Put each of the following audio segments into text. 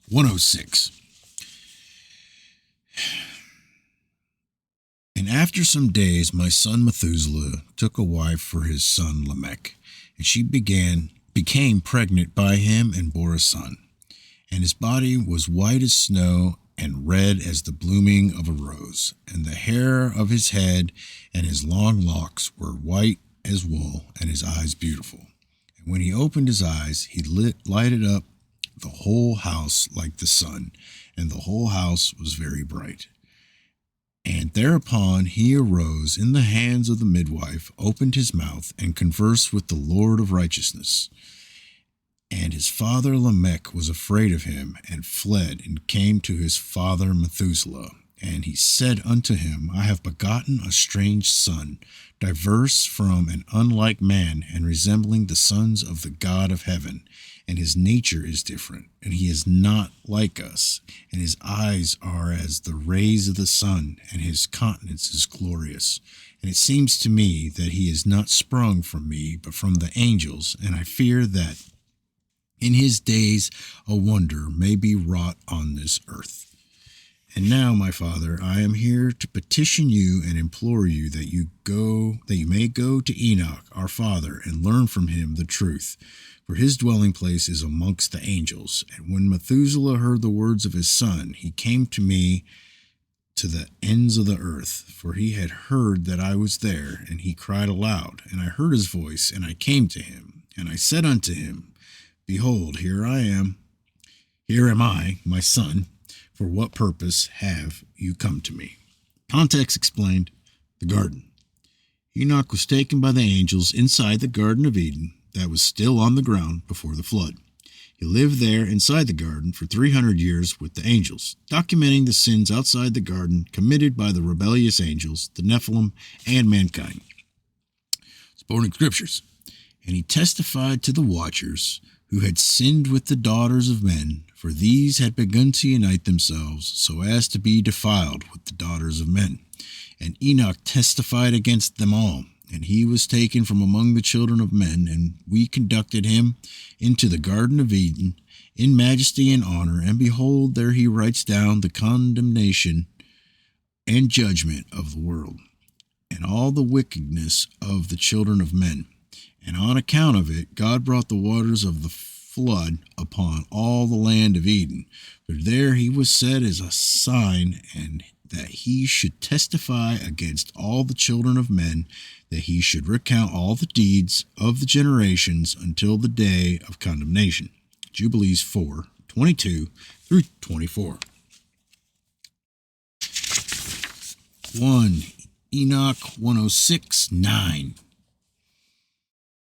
106. And after some days, my son Methuselah took a wife for his son Lamech, and she became pregnant by him and bore a son. And his body was white as snow and red as the blooming of a rose, and the hair of his head and his long locks were white as wool, and his eyes beautiful. And when he opened his eyes, he lighted up the whole house like the sun, and the whole house was very bright. And thereupon he arose in the hands of the midwife, opened his mouth, and conversed with the Lord of righteousness. And his father Lamech was afraid of him, and fled, and came to his father Methuselah. And he said unto him, I have begotten a strange son, diverse from an unlike man, and resembling the sons of the God of heaven. And his nature is different, and he is not like us. And his eyes are as the rays of the sun, and his countenance is glorious. And it seems to me that he is not sprung from me, but from the angels. And I fear that in his days a wonder may be wrought on this earth. And now, my father, I am here to petition you and implore you that you may go to Enoch, our father, and learn from him the truth. For his dwelling place is amongst the angels. And when Methuselah heard the words of his son, he came to me to the ends of the earth, for he had heard that I was there, and he cried aloud. And I heard his voice, and I came to him. And I said unto him, Behold, here am I, my son. For what purpose have you come to me? Context explained. The garden. Enoch was taken by the angels inside the Garden of Eden that was still on the ground before the flood. He lived there inside the garden for 300 years with the angels, documenting the sins outside the garden committed by the rebellious angels, the Nephilim, and mankind. Supporting scriptures. And he testified to the watchers who had sinned with the daughters of men, for these had begun to unite themselves so as to be defiled with the daughters of men. And Enoch testified against them all, and he was taken from among the children of men, and we conducted him into the Garden of Eden in majesty and honor, and behold, there he writes down the condemnation and judgment of the world, and all the wickedness of the children of men. And on account of it, God brought the waters of the flood upon all the land of Eden. For there he was set as a sign, and that he should testify against all the children of men, that he should recount all the deeds of the generations until the day of condemnation. Jubilees 4:22 through 24. 1 Enoch 106:9.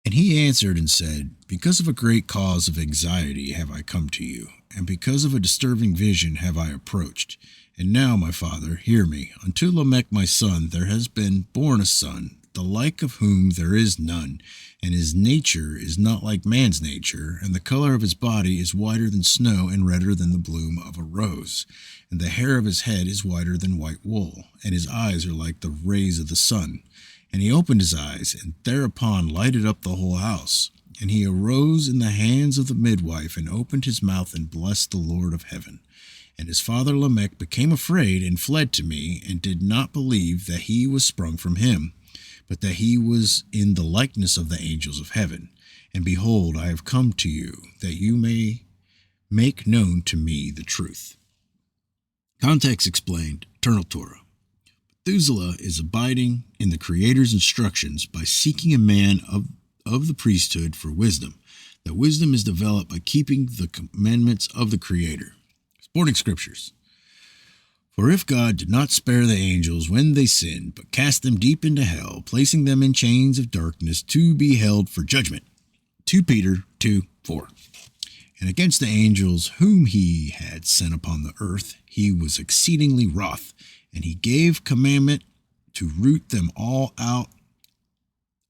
And he answered and said, Because of a great cause of anxiety have I come to you, and because of a disturbing vision have I approached. And now, my father, hear me. Unto Lamech my son there has been born a son, the like of whom there is none, and his nature is not like man's nature, and the color of his body is whiter than snow and redder than the bloom of a rose. And the hair of his head is whiter than white wool, and his eyes are like the rays of the sun. And he opened his eyes, and thereupon lighted up the whole house. And he arose in the hands of the midwife, and opened his mouth, and blessed the Lord of heaven. And his father Lamech became afraid, and fled to me, and did not believe that he was sprung from him, but that he was in the likeness of the angels of heaven. And behold, I have come to you, that you may make known to me the truth. Context explained. Eternal Torah. Methuselah is abiding in the Creator's instructions by seeking a man of the priesthood for wisdom. That wisdom is developed by keeping the commandments of the Creator. Supporting scriptures. For if God did not spare the angels when they sinned, but cast them deep into hell, placing them in chains of darkness to be held for judgment. 2 Peter 2:4. And against the angels whom he had sent upon the earth, he was exceedingly wroth, and he gave commandment to root them out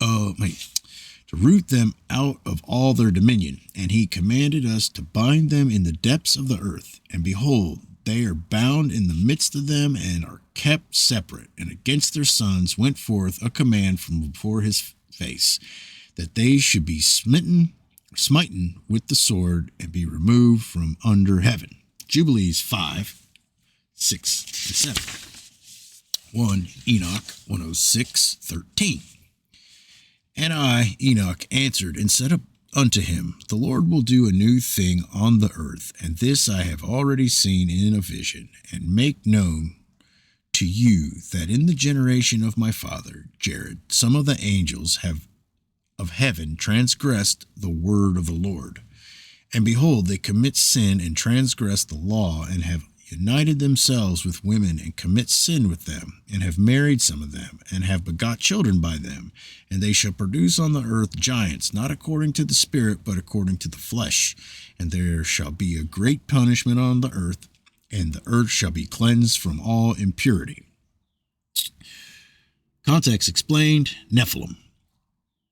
of all their dominion. And he commanded us to bind them in the depths of the earth. And behold, they are bound in the midst of them, and are kept separate. And against their sons went forth a command from before his face, that they should be smitten smitten with the sword, and be removed from under heaven. Jubilees 5, 6 and 7. 1 Enoch 106:13. And I, Enoch, answered and said unto him, The Lord will do a new thing on the earth, and this I have already seen in a vision, and make known to you that in the generation of my father Jared, some of the angels of heaven transgressed the word of the Lord. And behold, they commit sin and transgress the law, and have united themselves with women, and commit sin with them, and have married some of them, and have begot children by them. And they shall produce on the earth giants, not according to the Spirit, but according to the flesh. And there shall be a great punishment on the earth, and the earth shall be cleansed from all impurity. Context explained. Nephilim.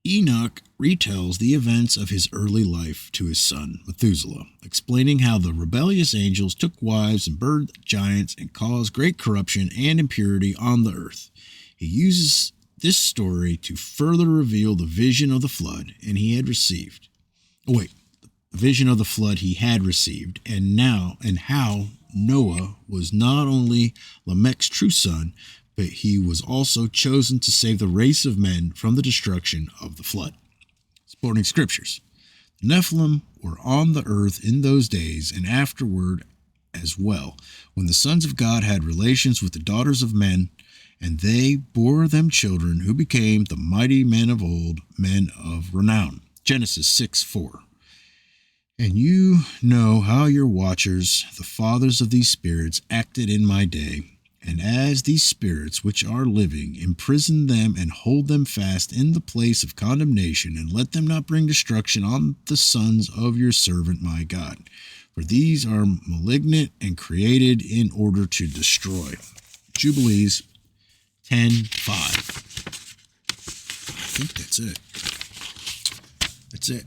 Enoch retells the events of his early life to his son, Methuselah, explaining how the rebellious angels took wives and birthed giants and caused great corruption and impurity on the earth. He uses this story to further reveal the vision of the flood he had received. The vision of the flood he had received, and how Noah was not only Lamech's true son, but he was also chosen to save the race of men from the destruction of the flood. Supporting scriptures. The Nephilim were on the earth in those days and afterward as well, when the sons of God had relations with the daughters of men, and they bore them children who became the mighty men of old, men of renown. Genesis 6:4. And you know how your watchers, the fathers of these spirits, acted in my day. And as these spirits which are living, imprison them and hold them fast in the place of condemnation, and let them not bring destruction on the sons of your servant my God. For these are malignant and created in order to destroy. Jubilees 10:5. I think that's it. That's it.